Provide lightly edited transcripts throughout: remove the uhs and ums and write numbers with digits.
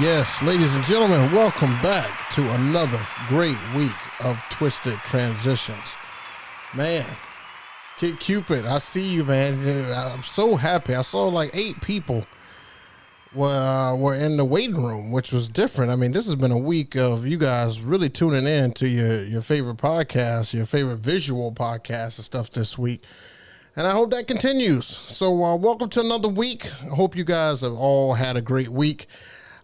Yes, ladies and gentlemen, welcome back to another great week of Twisted Transitions. Man, Kid Cupid, I see you, man. I'm so happy. I saw like 8 people were in the waiting room, which was different. I mean, this has been a week of you guys really tuning in to your favorite podcast, your favorite visual podcast and stuff this week. And I hope that continues. So welcome to another week. I hope you guys have all had a great week.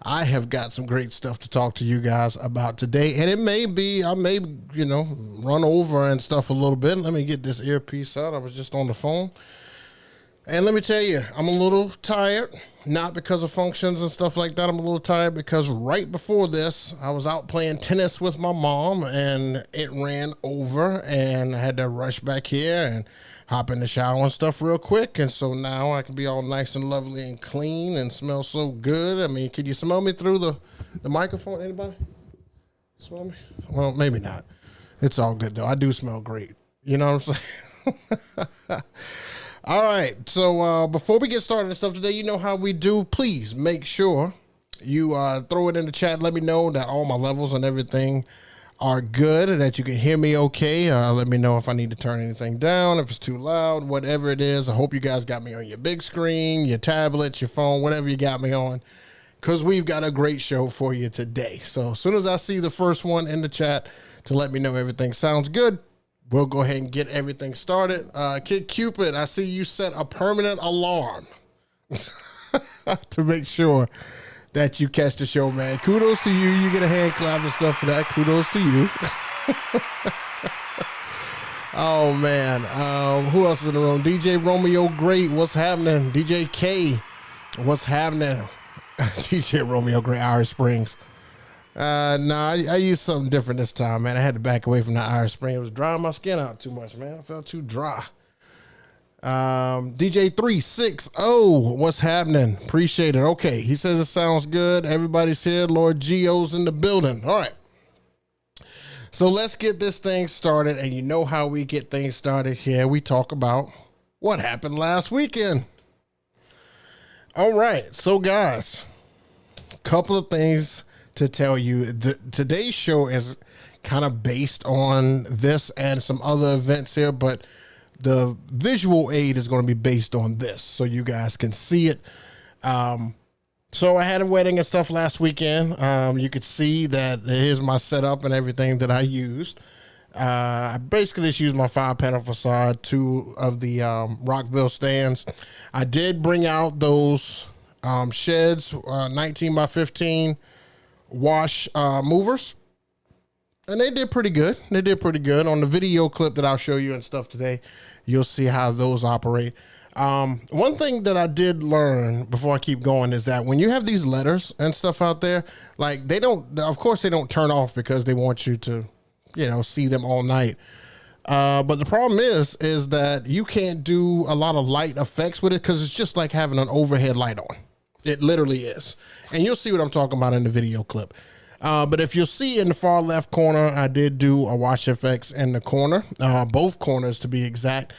I have got some great stuff to talk to you guys about today. And it may be, I may, run over and stuff a little bit. Let me get this earpiece out. I was just on the phone. And let me tell you, I'm a little tired, not because of functions and stuff like that. I'm a little tired because right before this, I was out playing tennis with my mom and it ran over and I had to rush back here and hop in the shower and stuff real quick. And so now I can be all nice and lovely and clean and smell so good. I mean, can you smell me through the microphone? Anybody smell me? Well, maybe not. It's all good though. I do smell great. You know what I'm saying? All right, so before we get started and stuff today, you know how we do. Please make sure you throw it in the chat. Let me know that all my levels and everything are good and that you can hear me okay. Let me know if I need to turn anything down, if it's too loud, whatever it is. I hope you guys got me on your big screen, your tablet, your phone, whatever you got me on, because we've got a great show for you today. So as soon as I see the first one in the chat to let me know everything sounds good, we'll go ahead and get everything started. Kid Cupid, I see you set a permanent alarm to make sure that you catch the show, man. Kudos to you. You get a hand clap and stuff for that. Kudos to you. Oh, man. Who else is in the room? DJ Romeo Great, what's happening? DJ K, what's happening? DJ Romeo Great, Irish Springs. I used something different this time, man. I had to back away from the Irish Spring. It was drying my skin out too much, man. I felt too dry. DJ 360, what's happening? Appreciate it. Okay, he says it sounds good. Everybody's here. Lord Geo's in the building. All right. So let's get this thing started. And you know how we get things started here. We talk about what happened last weekend. All right. So, guys, a couple of things to tell you. Today's show is kind of based on this and some other events here, but the visual aid is going to be based on this so you guys can see it. So I had a wedding and stuff last weekend. You could see that here's my setup and everything that I used. I basically just used my 5-panel facade, 2 of the Rockville stands. I did bring out those sheds, 19 by 15 wash movers. And they did pretty good. They did pretty good. On the video clip that I'll show you and stuff today, you'll see how those operate. One thing that I did learn before I keep going is that when you have these letters and stuff out there, like they don't, of course they don't turn off because they want you to, see them all night. But the problem is that you can't do a lot of light effects with it because it's just like having an overhead light on. It literally is. And you'll see what I'm talking about in the video clip. But if you'll see in the far left corner, I did do a wash effects in the corner, both corners to be exact.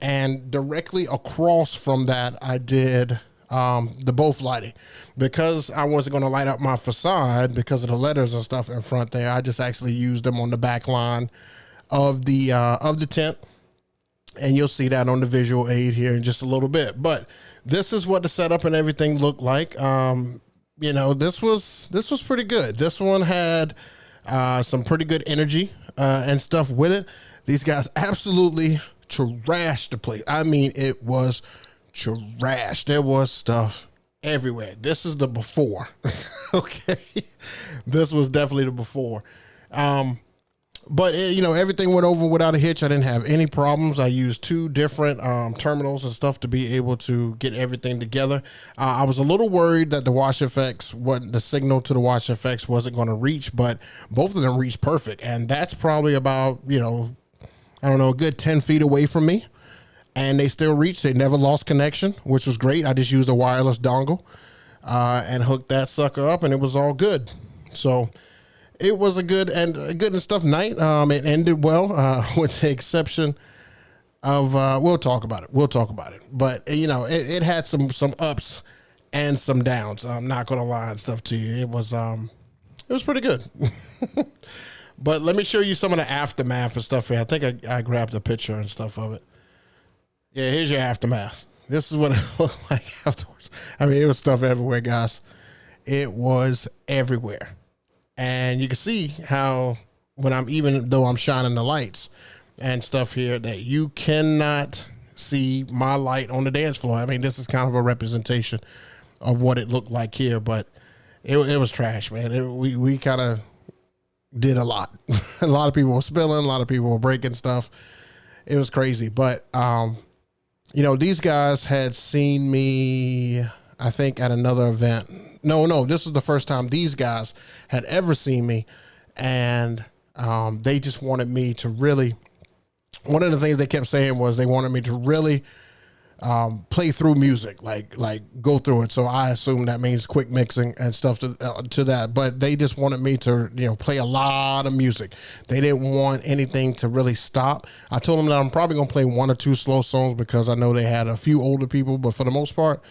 And directly across from that, I did the both lighting. Because I wasn't going to light up my facade because of the letters and stuff in front there, I just actually used them on the back line of the tent. And you'll see that on the visual aid here in just a little bit. But this is what the setup and everything looked like. This was pretty good. This one had some pretty good energy and stuff with it. These guys absolutely trashed the place. I mean, it was trash. There was stuff everywhere. This is the before. Okay. This was definitely the before. But everything went over without a hitch. I didn't have any problems. I used 2 different terminals and stuff to be able to get everything together. I was a little worried that the wash effects, the signal to the wash effects wasn't going to reach, but both of them reached perfect. And that's probably about, a good 10 feet away from me. And they still reached. They never lost connection, which was great. I just used a wireless dongle and hooked that sucker up, and it was all good. So it was a good and stuff night. It ended well, with the exception of we'll talk about it. But it had some ups and some downs. I'm not gonna lie and stuff to you. It was pretty good. But let me show you some of the aftermath and stuff here. I think I grabbed a picture and stuff of it. Yeah, here's your aftermath. This is what it looked like afterwards. I mean, it was stuff everywhere, guys. It was everywhere. And you can see how even though I'm shining the lights and stuff here, that you cannot see my light on the dance floor. I mean, this is kind of a representation of what it looked like here, but it was trash, man. We kind of did a lot. A lot of people were spilling, a lot of people were breaking stuff. It was crazy. But, these guys had seen me, I think, at another event. No, this was the first time these guys had ever seen me. And they just wanted me to really, one of the things they kept saying was they wanted me to really play through music, like go through it. So I assume that means quick mixing and stuff to that. But they just wanted me to, play a lot of music. They didn't want anything to really stop. I told them that I'm probably going to play 1 or 2 slow songs because I know they had a few older people, but for the most part,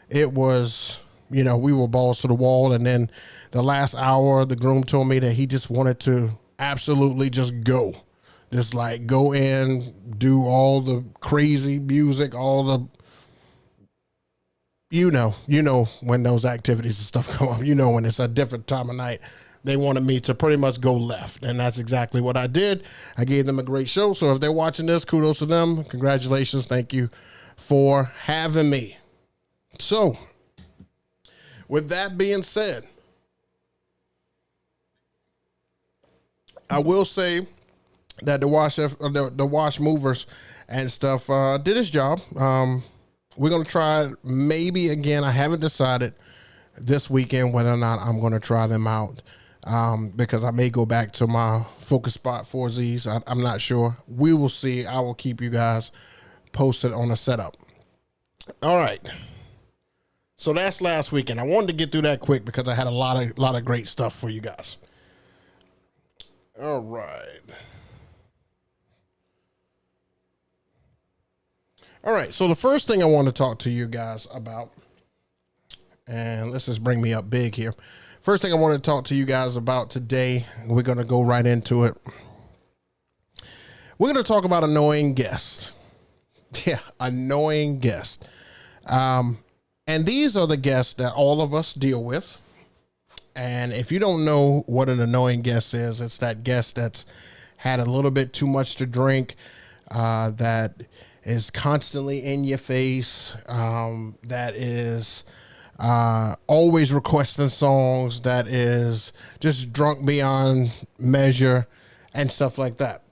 it was, we were balls to the wall. And then the last hour, the groom told me that he just wanted to absolutely just go. Just like go in, do all the crazy music, all the, when those activities and stuff come up, when it's a different time of night, they wanted me to pretty much go left. And that's exactly what I did. I gave them a great show. So if they're watching this, kudos to them. Congratulations. Thank you for having me. So with that being said, I will say that the wash movers and stuff did its job. We're going to try it maybe again. I haven't decided this weekend whether or not I'm going to try them out because I may go back to my focus spot 4Zs. I'm not sure. We will see. I will keep you guys posted on the setup. All right. So that's last weekend. I wanted to get through that quick because I had a lot of great stuff for you guys. All right. All right, so the first thing I want to talk to you guys about, and let's just bring me up big here. First thing I want to talk to you guys about today, we're going to go right into it. We're going to talk about annoying guests. Yeah, annoying guests. And these are the guests that all of us deal with. And if you don't know what an annoying guest is, it's that guest that's had a little bit too much to drink, that is constantly in your face, that is always requesting songs that is just drunk beyond measure and stuff like that.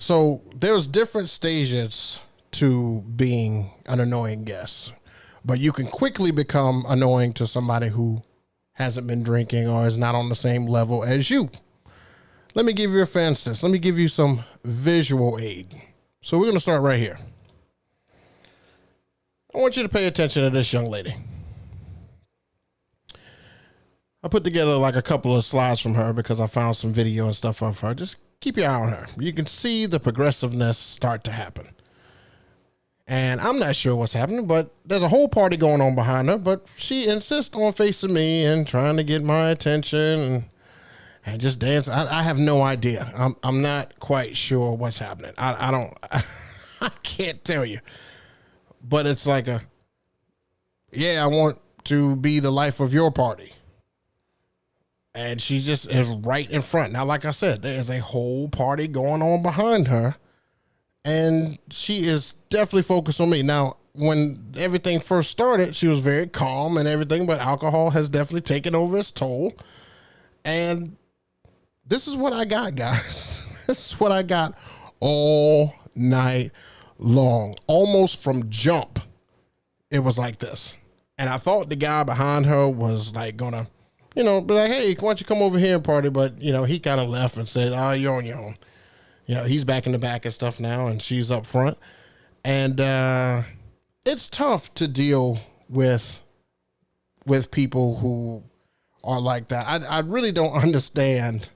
So there's different stages to being an annoying guest, but you can quickly become annoying to somebody who hasn't been drinking or is not on the same level as you. Let me give you a for instance. Let me give you some visual aid. So we're going to start right here. I want you to pay attention to this young lady. I put together like a couple of slides from her because I found some video and stuff of her. Just keep your eye on her. You can see the progressiveness start to happen. And I'm not sure what's happening, but there's a whole party going on behind her, but she insists on facing me and trying to get my attention and just dance. I have no idea. I'm not quite sure what's happening. I don't, I can't tell you, but it's like I want to be the life of your party. And she just is right in front. Now, like I said, there's a whole party going on behind her. And she is definitely focused on me. Now, when everything first started, she was very calm and everything, but alcohol has definitely taken over its toll. And this is what I got, guys. This is what I got all night long. Almost from jump, it was like this. And I thought the guy behind her was like gonna, be like, hey, why don't you come over here and party? But, he kind of left and said, oh, you're on your own. He's back in the back and stuff now, and she's up front. And it's tough to deal with people who are like that. I really don't understand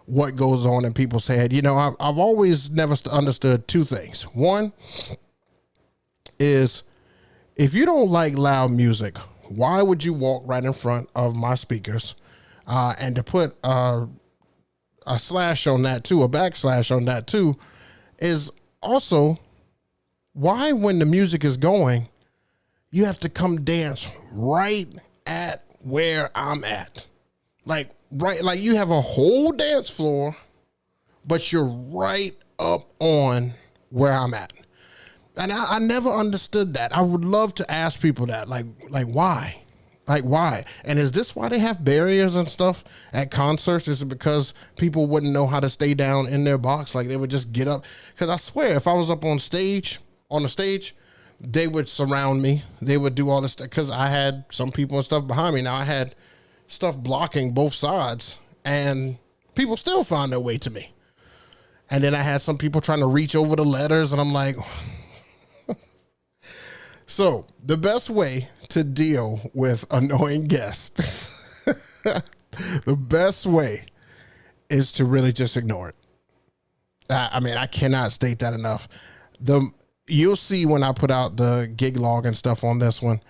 what goes on in people's head. I've always never understood two things. One is if you don't like loud music, why would you walk right in front of my speakers? And to put a slash on that too, a backslash on that too, is also why when the music is going, you have to come dance right at where I'm at. Like you have a whole dance floor, but you're right up on where I'm at. And I never understood that. I would love to ask people that, like why? Like, why? And is this why they have barriers and stuff at concerts? Is it because people wouldn't know how to stay down in their box? Like, they would just get up? Because I swear, if I was up on the stage, they would surround me. They would do all this stuff. Because I had some people and stuff behind me. Now, I had stuff blocking both sides. And people still found their way to me. And then I had some people trying to reach over the letters. And I'm like... So the best way to deal with annoying guests, the best way is to really just ignore it. I cannot state that enough. You'll see when I put out the gig log and stuff on this one,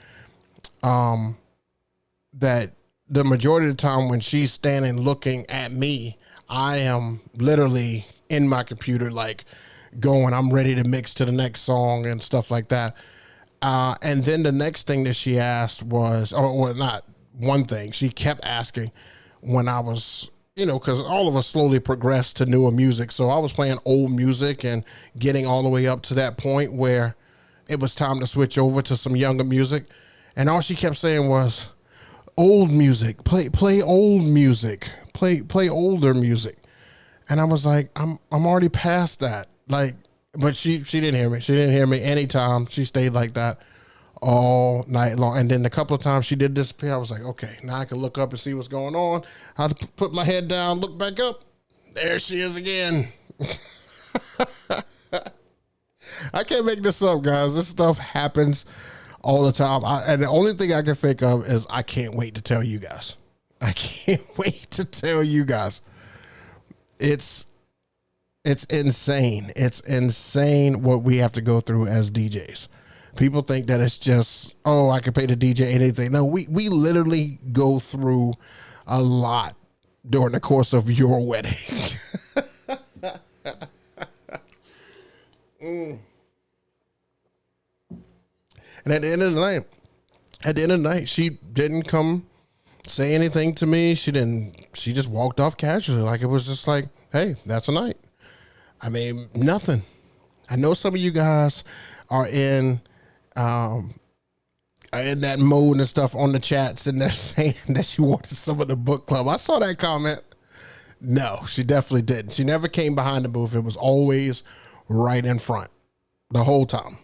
that the majority of the time when she's standing looking at me, I am literally in my computer, like going, I'm ready to mix to the next song and stuff like that. And then the next thing that she asked was, not one thing, she kept asking when I was, because all of us slowly progressed to newer music. So I was playing old music and getting all the way up to that point where it was time to switch over to some younger music. And all she kept saying was, old music, play old music, play older music. And I was like, I'm already past that. Like, but she didn't hear me. She didn't hear me anytime. She stayed like that all night long. And then a couple of times she did disappear. I was like, okay, now I can look up and see what's going on. I had to put my head down, look back up. There she is again. I can't make this up, guys. This stuff happens all the time. And the only thing I can think of is I can't wait to tell you guys. I can't wait to tell you guys. It's insane. It's insane what we have to go through as DJs. People think that it's just, I can pay the DJ anything. No, we literally go through a lot during the course of your wedding. And at the end of the night, she didn't come say anything to me. She just walked off casually. Like, it was just like, hey, that's a night. I mean, nothing. I know some of you guys are in in that mode and stuff on the chats, and they're saying that she wanted some of the book club. I saw that comment. No, she definitely didn't. She never came behind the booth. It was always right in front the whole time.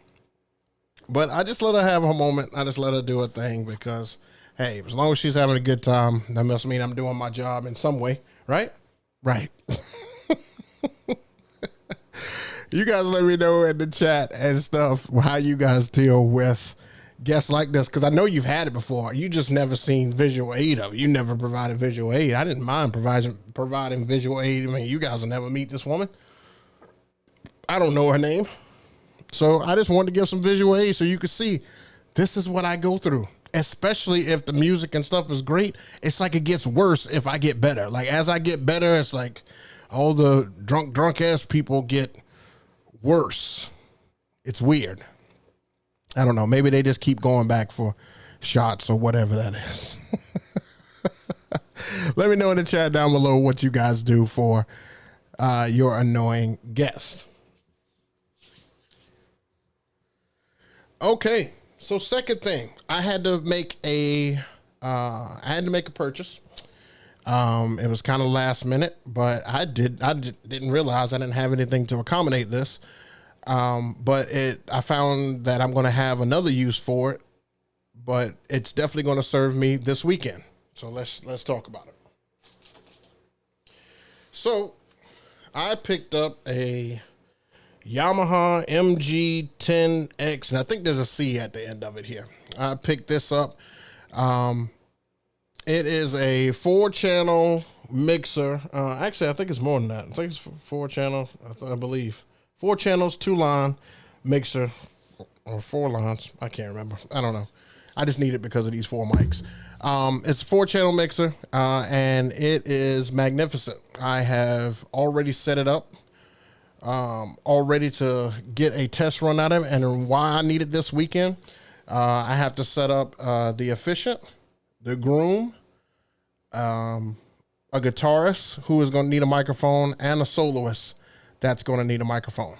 But I just let her have her moment. I just let her do her thing because, hey, as long as she's having a good time, that must mean I'm doing my job in some way, right? Right. You guys let me know in the chat and stuff how you guys deal with guests like this, because I know you've had it before. You just never seen visual aid of it. You never provided visual aid. I didn't mind providing visual aid. I mean, you guys will never meet this woman. I don't know her name. So I just wanted to give some visual aid so you could see this is what I go through, especially if the music and stuff is great. It's like it gets worse if I get better. Like as I get better, it's like all the drunk ass people get worse. It's weird. I don't know. Maybe they just keep going back for shots or whatever that is. Let me know in the chat down below what you guys do for your annoying guest. Okay. So second thing, I had to make a purchase. It was kind of last minute, but I didn't realize I didn't have anything to accommodate this. But I found that I'm going to have another use for it, but it's definitely going to serve me this weekend. So let's talk about it. So I picked up a Yamaha MG10X, and I think there's a C at the end of it here. I picked this up. It is a 4-channel mixer. Actually, I think it's more than that. I think it's 4-channel, I believe. 4 channels, 2-line mixer, or 4 lines. I can't remember. I don't know. I just need it because of these 4 mics. It's a 4-channel mixer, and it is magnificent. I have already set it up, all ready to get a test run at it. And why I need it this weekend, I have to set up the efficient, the groom, a guitarist who is going to need a microphone, and a soloist that's going to need a microphone.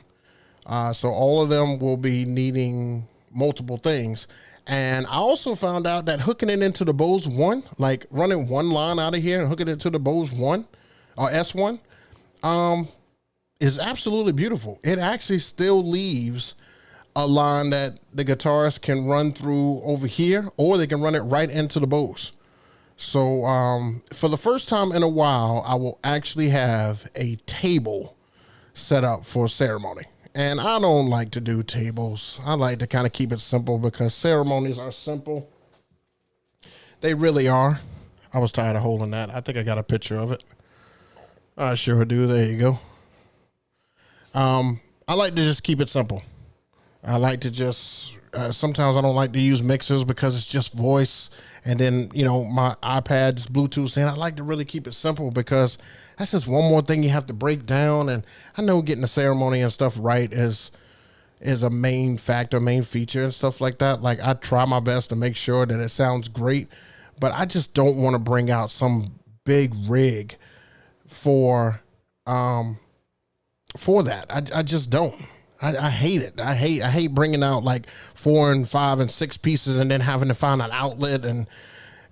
So all of them will be needing multiple things. And I also found out that hooking it into the Bose One, like running one line out of here and hooking it to the Bose One or S1, is absolutely beautiful. It actually still leaves a line that the guitarist can run through over here, or they can run it right into the Bose. So for the first time in a while, I will actually have a table set up for ceremony. And I don't like to do tables. I like to kind of keep it simple because ceremonies are simple. They really are. I was tired of holding that. I think I got a picture of it. I sure do. There you go. I like to just keep it simple. I like to just, sometimes I don't like to use mixers because it's just voice. And then, you know, my iPad's Bluetooth, and I like to really keep it simple because that's just one more thing you have to break down. And I know getting the ceremony and stuff right is a main factor, main feature and stuff like that. Like I try my best to make sure that it sounds great, but I just don't want to bring out some big rig for that. I just don't. I hate it. I hate bringing out like 4 and 5 and 6 pieces and then having to find an outlet, and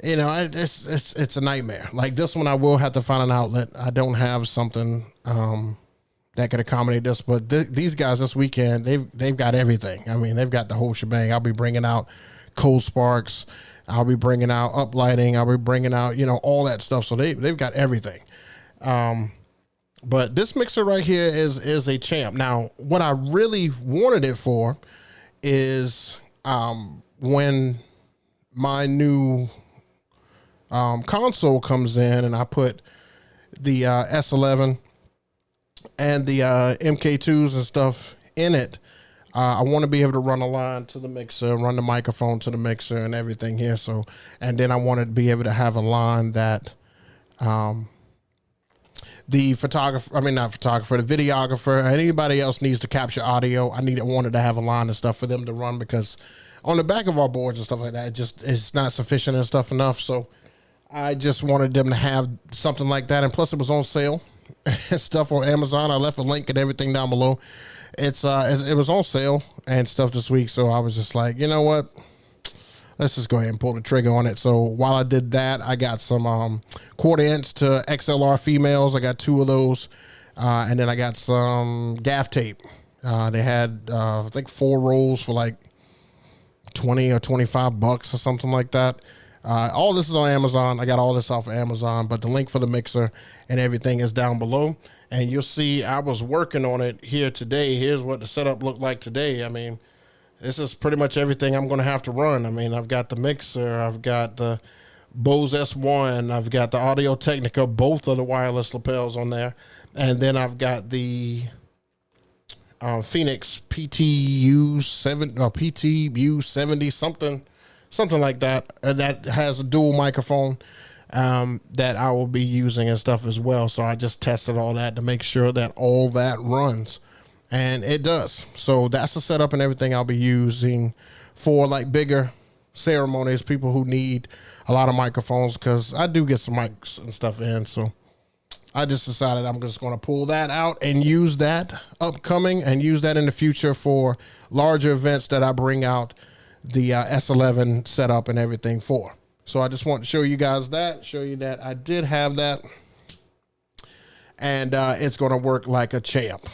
you know, it's a nightmare. Like this one, I will have to find an outlet. I don't have something that could accommodate this, but these guys this weekend, they've got everything. I mean, they've got the whole shebang. I'll be bringing out cold sparks. I'll be bringing out uplighting. I'll be bringing out, you know, all that stuff. So they've got everything. But this mixer right here is a champ. Now, what I really wanted it for is when my new console comes in and I put the S11 and the MK2s and stuff in it, I want to be able to run a line to the mixer, run the microphone to the mixer and everything here. So, and then I wanted to be able to have a line that the videographer, anybody else needs to capture audio. I wanted to have a line and stuff for them to run, because on the back of our boards and stuff like that, it's not sufficient and stuff enough. So I just wanted them to have something like that. And plus it was on sale and stuff on Amazon. I left a link and everything down below. It was on sale and stuff this week. So I was just like, you know what? let's just go ahead and pull the trigger on it. So while I did that, I got some 1/4" to XLR females. I got 2 of those. And then I got some gaff tape. They had, I think 4 rolls for like 20 or $25 or something like that. All this is on Amazon. I got all this off of Amazon, but the link for the mixer and everything is down below. And you'll see I was working on it here today. Here's what the setup looked like today. I mean, this is pretty much everything I'm going to have to run. I mean, I've got the mixer. I've got the Bose S1. I've got the Audio Technica, both of the wireless lapels on there. And then I've got the Phoenix PTU70 something like that. And that has a dual microphone that I will be using and stuff as well. So I just tested all that to make sure that all that runs, and it does. So that's the setup and everything I'll be using for like bigger ceremonies, people who need a lot of microphones, because I do get some mics and stuff in. So I just decided I'm just going to pull that out and use that upcoming and use that in the future for larger events that I bring out the S11 setup and everything for. So I just want to show you guys that, show you that I did have that, and it's going to work like a champ.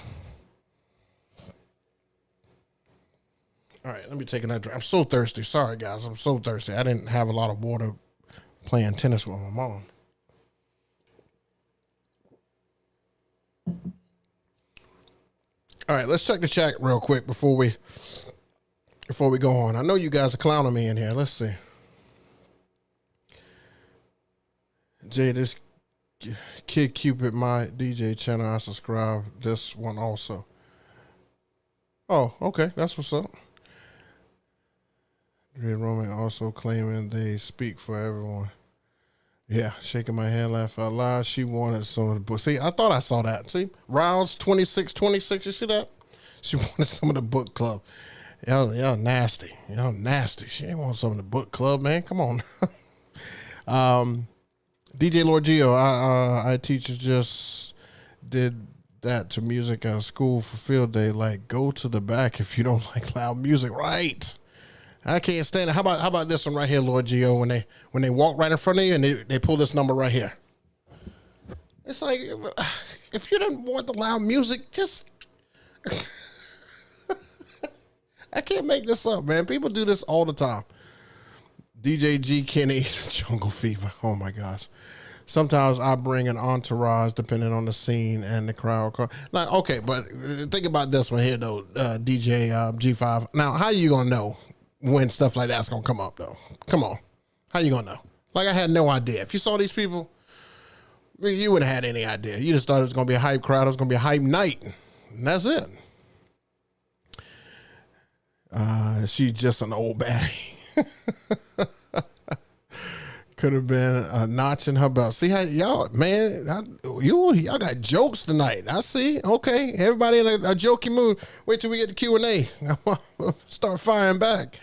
All right, let me take another drink. I'm so thirsty. Sorry, guys. I'm so thirsty. I didn't have a lot of water playing tennis with my mom. All right, let's check the chat real quick before we go on. I know you guys are clowning me in here. Let's see. Jay, this Kid Cupid, my DJ channel, I subscribe this one also. Oh, okay, that's what's up. Red Roman also claiming they speak for everyone. Yeah, shaking my head, laugh out loud. She wanted some of the book. See, I thought I saw that. See, Rouse 2626. You see that? She wanted some of the book club. Y'all nasty. Y'all nasty. She ain't want some of the book club, man. Come on. DJ Lord Geo, I teacher just did that to music at school for field day. Like, go to the back if you don't like loud music. Right. I can't stand it. How about this one right here, Lord Geo? When they walk right in front of you and they pull this number right here. It's like, if you don't want the loud music, just I can't make this up, man. People do this all the time. DJ G Kenny, Jungle Fever. Oh my gosh. Sometimes I bring an entourage depending on the scene and the crowd. Like, okay, but think about this one here though, DJ G5. Now, how you gonna know when stuff like that's gonna come up though? Come on, how you gonna know? Like, I had no idea. If you saw these people, you wouldn't have had any idea. You just thought it was gonna be a hype crowd. It was gonna be a hype night, and that's it. She's just an old baddie. Could have been a notch in her belt. See how y'all, man, y'all got jokes tonight. I see. Okay, everybody in a jokey mood. Wait till we get to Q&A. Start firing back.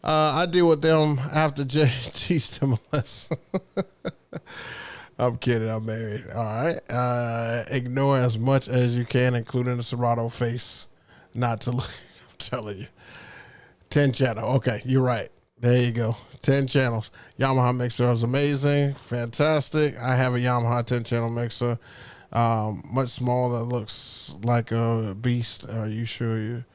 I deal with them after JT stimulus. I'm kidding. I'm married. All right. Ignore as much as you can, including the Serato face. Not to look. I'm telling you. 10 channel. Okay, you're right. There you go. 10 channels. Yamaha mixer is amazing. Fantastic. I have a Yamaha 10 channel mixer. Much smaller. Looks like a beast. Are you sure you?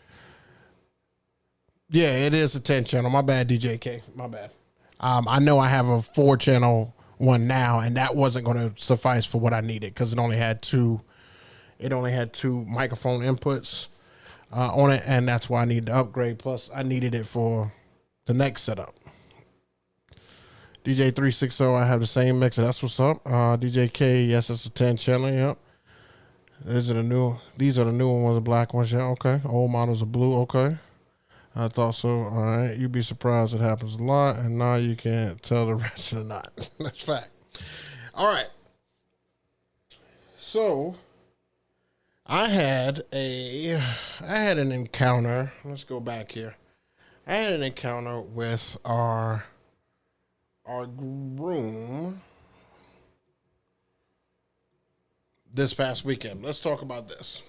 Yeah, it is a 10 channel. My bad, DJ K. My bad. I know I have a 4 channel one now, and that wasn't going to suffice for what I needed because it only had two microphone inputs on it, and that's why I need to upgrade. Plus, I needed it for the next setup. DJ 360, I have the same mixer. That's what's up. DJ K, yes, it's a 10 channel. Yep. These are the new ones, the black ones. Yeah, okay. Old models are blue. Okay. I thought so. All right. You'd be surprised. It happens a lot, and now you can't tell the rest or not. That's fact. All right. So I had an encounter. Let's go back here. I had an encounter with our groom this past weekend. Let's talk about this.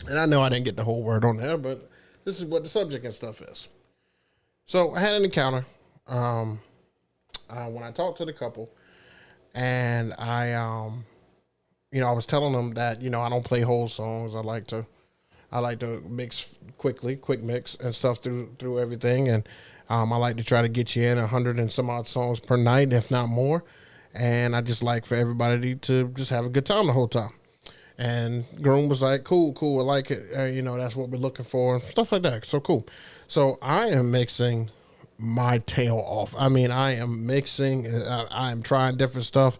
And I know I didn't get the whole word on there, but this is what the subject and stuff is. So I had an encounter when I talked to the couple, and I was telling them that I don't play whole songs. I like to mix quick mix and stuff through everything, and I like to try to get you in 100 and some odd songs per night, if not more. And I just like for everybody to just have a good time the whole time. And Groom was like, cool, I like it. That's what we're looking for and stuff like that. So cool. So I am mixing my tail off. I mean, I am mixing, I am trying different stuff.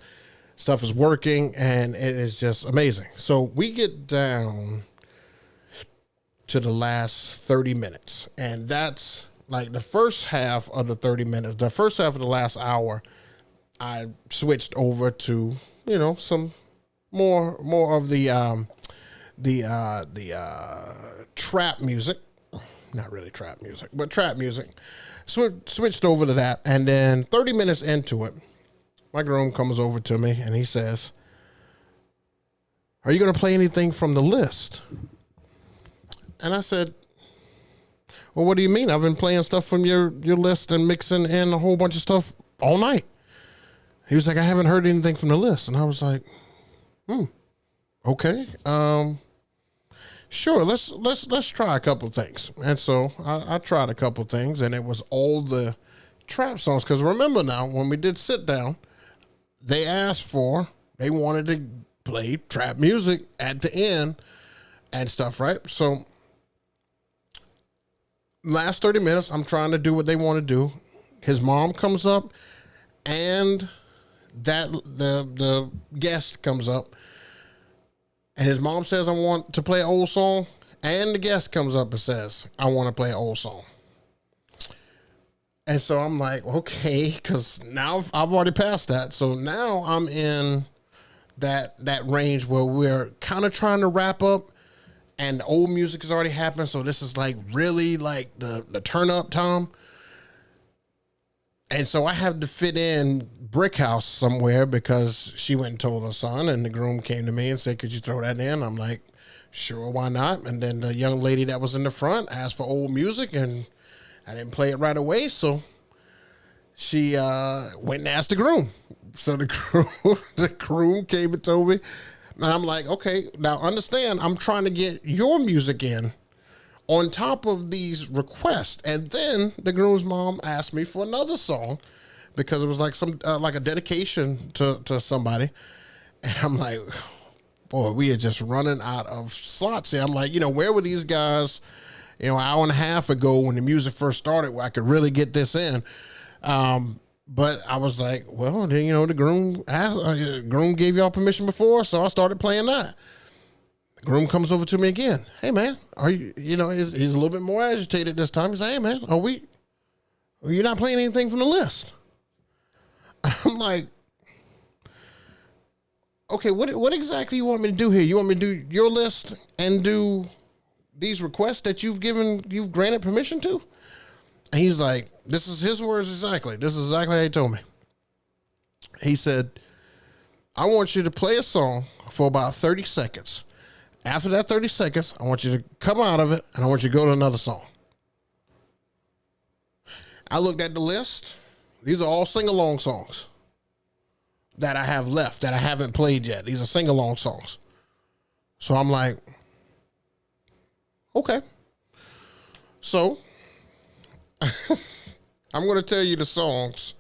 Stuff is working, and it is just amazing. So we get down to the last 30 minutes, and that's like the first half of the 30 minutes. The first half of the last hour, I switched over to, some more of the trap music. Not really trap music, but trap music. Switched over to that, and then 30 minutes into it, my groom comes over to me and he says, "Are you going to play anything from the list?" And I said, "Well, what do you mean? I've been playing stuff from your list and mixing in a whole bunch of stuff all night." He was like, "I haven't heard anything from the list." And I was like, okay. Sure, let's try a couple of things. And so I tried a couple of things, and it was all the trap songs. Because remember now, when we did sit down, they wanted to play trap music at the end and stuff, right? So last 30 minutes, I'm trying to do what they want to do. His mom comes up, and the guest comes up, and his mom says, "I want to play an old song," and the guest comes up and says, "I want to play an old song." And so I'm like, okay, because now I've already passed that. So now I'm in that range where we're kind of trying to wrap up, and the old music has already happened. So this is like really like the turn up time. And so I have to fit in Brick House somewhere because she went and told her son, and the groom came to me and said, "Could you throw that in?" I'm like, "Sure, why not?" And then the young lady that was in the front asked for old music, and I didn't play it right away. So she went and asked the groom. So the groom came and told me, and I'm like, okay, now understand, I'm trying to get your music in on top of these requests. And then the groom's mom asked me for another song because it was like like a dedication to somebody. And I'm like, boy, we are just running out of slots here. I'm like, where were these guys, an hour and a half ago when the music first started where I could really get this in? But I was like, well, then, the groom gave y'all permission before, so I started playing that. The groom comes over to me again. "Hey, man, are you, he's a little bit more agitated this time. He's like, "Hey, man, are you not playing anything from the list?" I'm like, okay, what exactly you want me to do here? You want me to do your list and do these requests that you've granted permission to? And he's like, this is his words exactly. This is exactly how he told me. He said, "I want you to play a song for about 30 seconds. After that 30 seconds, I want you to come out of it, and I want you to go to another song." I looked at the list. These are all sing-along songs that I have left that I haven't played yet. These are sing-along songs. So I'm like, okay. So I'm going to tell you the songs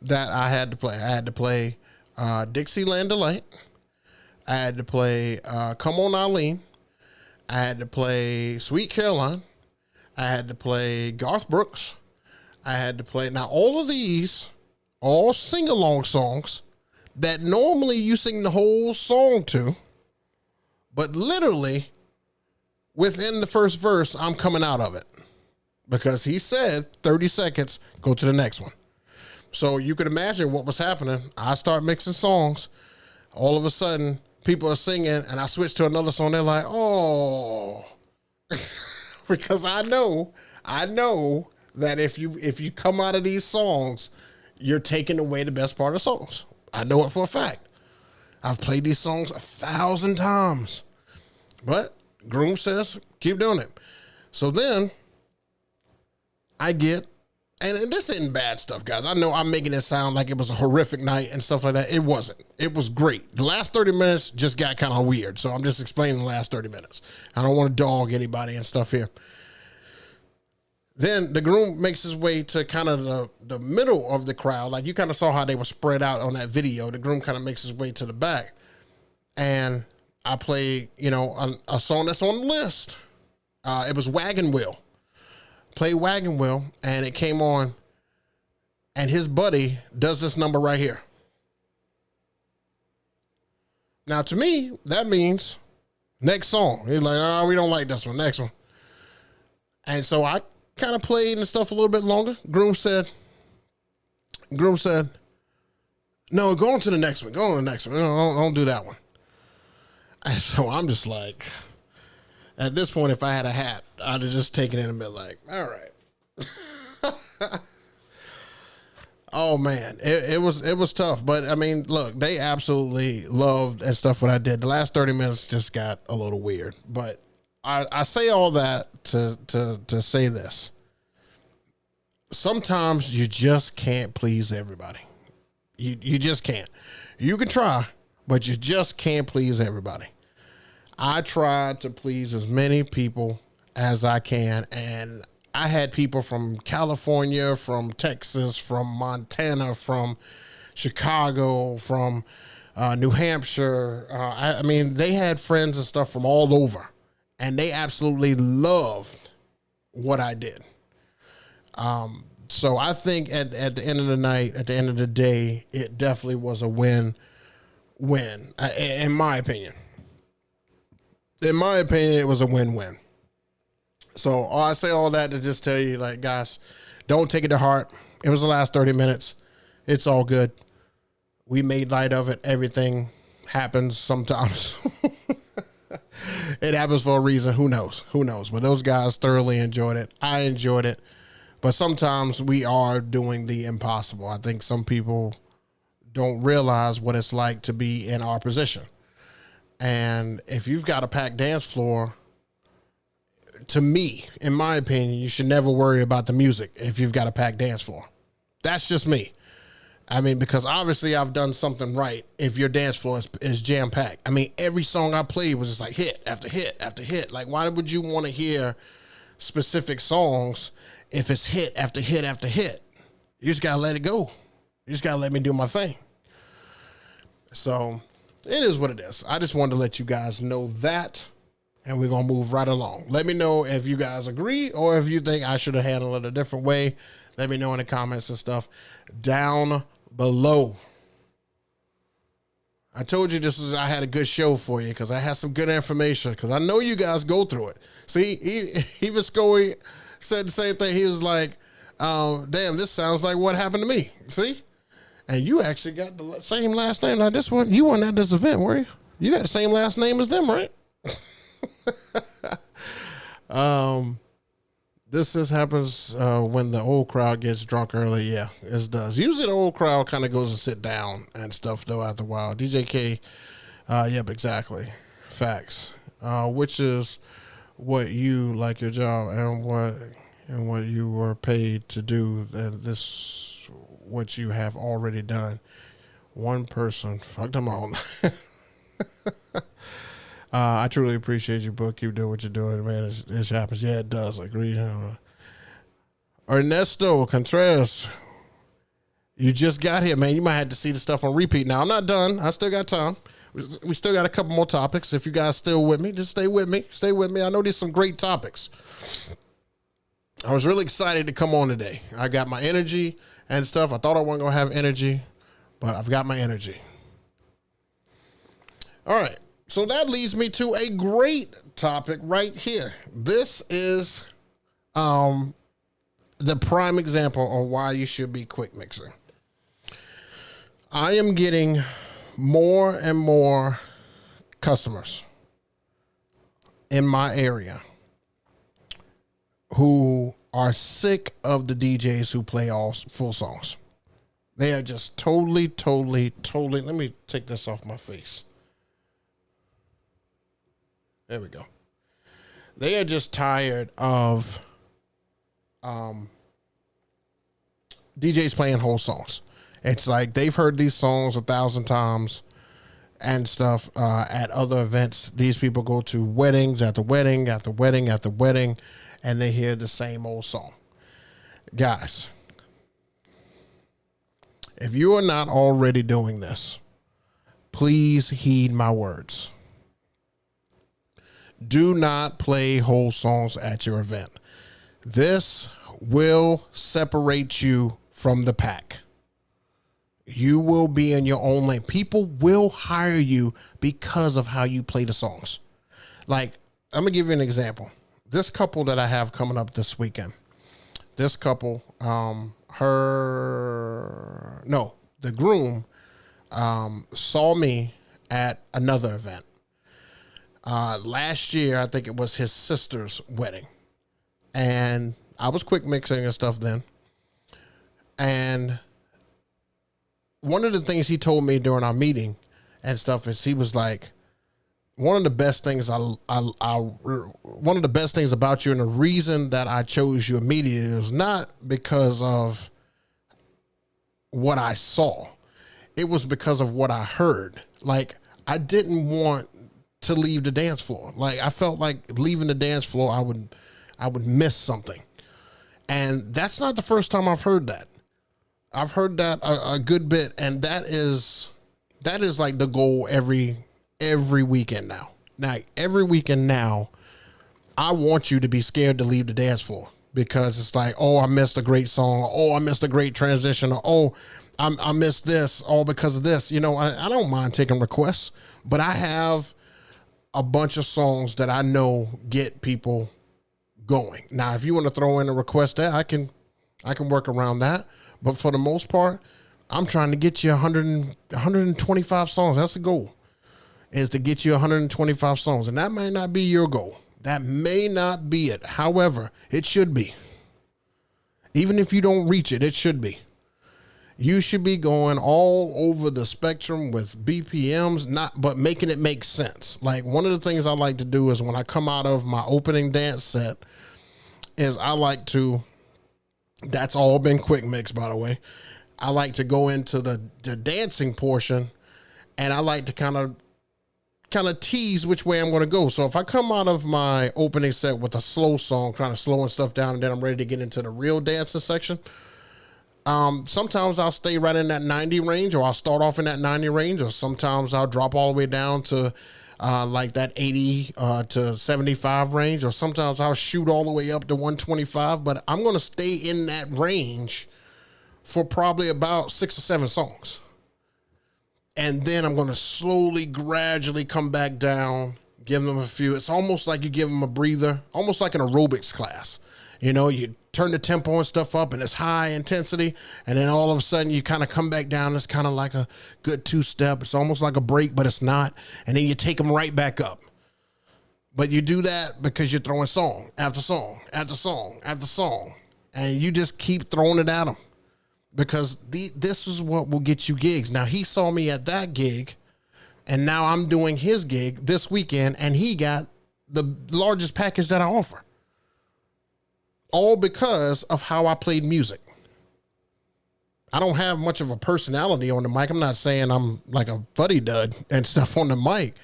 that I had to play. I had to play Dixieland Delight. I had to play Come On Eileen. I had to play Sweet Caroline. I had to play Garth Brooks. I had to play, now all of these, all sing-along songs that normally you sing the whole song to, but literally within the first verse, I'm coming out of it because he said 30 seconds, go to the next one. So you could imagine what was happening. I start mixing songs. All of a sudden, people are singing, and I switch to another song. They're like, oh, because I know that if you come out of these songs, you're taking away the best part of songs. I know it for a fact. I've played these songs 1,000 times, but groom says, keep doing it. So then I get and this isn't bad stuff, guys. I know I'm making it sound like it was a horrific night and stuff like that. It wasn't. It was great. The last 30 minutes just got kind of weird. So I'm just explaining the last 30 minutes. I don't want to dog anybody and stuff here. Then the groom makes his way to kind of the middle of the crowd. Like you kind of saw how they were spread out on that video. The groom kind of makes his way to the back. And I play, a song that's on the list. It was Wagon Wheel. Play Wagon Wheel, and it came on, and his buddy does this number right here. Now, to me, that means next song. He's like, oh, we don't like this one, next one. And so I kind of played and stuff a little bit longer. Groom said, no, go on to the next one. Go on to the next one. Don't do that one. And so I'm just like, at this point, if I had a hat, I'd have just taken it and been like, all right. Oh man, it was tough. But I mean, look, they absolutely loved and stuff what I did. The last 30 minutes just got a little weird. But I say all that to say this. Sometimes you just can't please everybody. You just can't. You can try, but you just can't please everybody. I tried to please as many people as I can, and I had people from California, from Texas, from Montana, from Chicago, from New Hampshire. I mean, they had friends and stuff from all over, and they absolutely loved what I did. So I think at the end of the night, at the end of the day, it definitely was a win-win, in my opinion. In my opinion, it was a win-win. So I say all that to just tell you, like, guys, don't take it to heart. It was the last 30 minutes. It's all good. We made light of it. Everything happens sometimes. It happens for a reason. Who knows? But those guys thoroughly enjoyed it. I enjoyed it. But sometimes we are doing the impossible. I think some people don't realize what it's like to be in our position. And if you've got a packed dance floor, to me, in my opinion, you should never worry about the music if you've got a packed dance floor. That's just me. I mean, because obviously I've done something right if your dance floor is jam-packed. I mean, every song I played was just like hit after hit after hit. Like, why would you want to hear specific songs if it's hit after hit after hit? You just got to let it go. You just got to let me do my thing. So it is what it is. I just wanted to let you guys know that, and we're going to move right along. Let me know if you guys agree or if you think I should have handled it a different way. Let me know in the comments and stuff down below. I told you I had a good show for you because I had some good information because I know you guys go through it. See, even Scully said the same thing. He was like, damn, this sounds like what happened to me. See? And you actually got the same last name. Now, this one, you weren't at this event, were you? You got the same last name as them, right? This just happens when the old crowd gets drunk early. Yeah, it does. Usually the old crowd kind of goes and sit down and stuff, though, after a while. DJ K, yep, exactly. Facts. Which is what you like your job and what you were paid to do. This what you have already done. One person fucked them all. I truly appreciate your book. Keep doing what you're doing, man. It happens. Yeah, it does. Agree. Ernesto Contreras, you just got here, man. You might have to see the stuff on repeat. Now, I'm not done. I still got time. We still got a couple more topics. If you guys still with me, just stay with me. Stay with me. I know there's some great topics. I was really excited to come on today. I got my energy and stuff. I thought I wasn't going to have energy, but I've got my energy. All right. So that leads me to a great topic right here. This is the prime example of why you should be quick mixing. I am getting more and more customers in my area who are sick of the DJs who play all full songs. They are just totally. Let me take this off my face. There we go. They are just tired of DJs playing whole songs. It's like they've heard these songs 1,000 times and stuff at other events. These people go to weddings after wedding after wedding after wedding, and they hear the same old song. Guys, if you are not already doing this, please heed my words. Do not play whole songs at your event. This will separate you from the pack. You will be in your own lane. People will hire you because of how you play the songs. Like, I'm going to give you an example. This couple that I have coming up this weekend, this couple, the groom saw me at another event. Last year, I think it was his sister's wedding. And I was quick mixing and stuff then. And one of the things he told me during our meeting and stuff is he was like, one of the best things one of the best things about you, and the reason that I chose you immediately was not because of what I saw. It was because of what I heard. Like, I didn't want to leave the dance floor. Like, I felt like leaving the dance floor, I would miss something. And that's not the first time I've heard that. I've heard that a good bit, and that is like the goal every weekend now. Now, every weekend now, I want you to be scared to leave the dance floor, because it's like, oh, I missed a great song. Oh, I missed a great transition. Or, oh, I missed this all because of this. You know, I don't mind taking requests, but I have a bunch of songs that I know get people going. Now, if you want to throw in a request there, I can work around that. But for the most part, I'm trying to get you 125 songs. That's the goal, is to get you 125 songs. And that may not be your goal. That may not be it. However, it should be. Even if you don't reach it, it should be. You should be going all over the spectrum with BPMs, but making it make sense. Like, one of the things I like to do is when I come out of my opening dance set is I like to, that's all been quick mix, by the way. I like to go into the dancing portion, and I like to kind of tease which way I'm going to go. So if I come out of my opening set with a slow song, kind of slowing stuff down, and then I'm ready to get into the real dancing section, sometimes I'll stay right in that 90 range, or I'll start off in that 90 range, or sometimes I'll drop all the way down to like that 80 to 75 range, or sometimes I'll shoot all the way up to 125, but I'm going to stay in that range for probably about 6 or 7 songs. And then I'm going to slowly, gradually come back down, give them a few. It's almost like you give them a breather, almost like an aerobics class. You know, you turn the tempo and stuff up, and it's high intensity, and then all of a sudden you kind of come back down. It's kind of like a good 2-step. It's almost like a break, but it's not. And then you take them right back up. But you do that because you're throwing song after song after song after song, and you just keep throwing it at them, because this is what will get you gigs. Now, he saw me at that gig, and now I'm doing his gig this weekend, and he got the largest package that I offer. All because of how I played music. I don't have much of a personality on the mic. I'm not saying I'm like a fuddy-dud and stuff on the mic,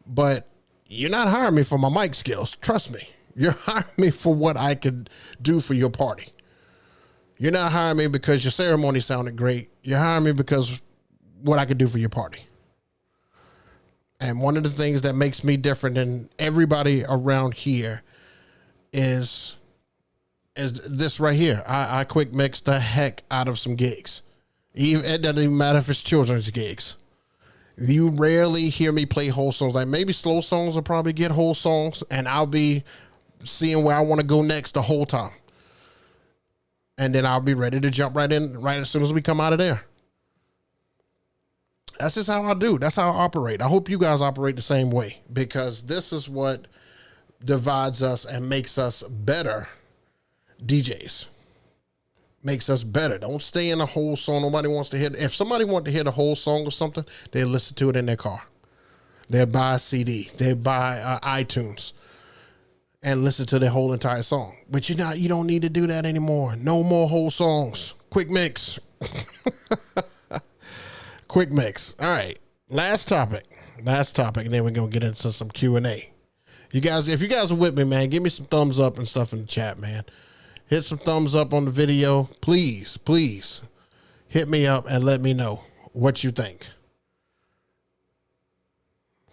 but you're not hiring me for my mic skills. Trust me. You're hiring me for what I could do for your party. You're not hiring me because your ceremony sounded great. You're hiring me because what I could do for your party. And one of the things that makes me different than everybody around here is this right here. I quick mix the heck out of some gigs. It doesn't even matter if it's children's gigs. You rarely hear me play whole songs. Like, maybe slow songs will probably get whole songs, and I'll be seeing where I want to go next the whole time. And then I'll be ready to jump right in right as soon as we come out of there. That's just how I do. That's how I operate. I hope you guys operate the same way, because this is what divides us and makes us better DJs. Makes us better. Don't stay in a whole song. Nobody wants to hear. If somebody wants to hear the whole song or something, they listen to it in their car. They'll buy a CD. They buy iTunes. and listen to the whole entire song. But you don't need to do that anymore. No more whole songs. Quick mix. Quick mix. All right. Last topic. And then we're going to get into some Q&A. You guys, if you guys are with me, man, give me some thumbs up and stuff in the chat, man. Hit some thumbs up on the video. Please, please hit me up and let me know what you think.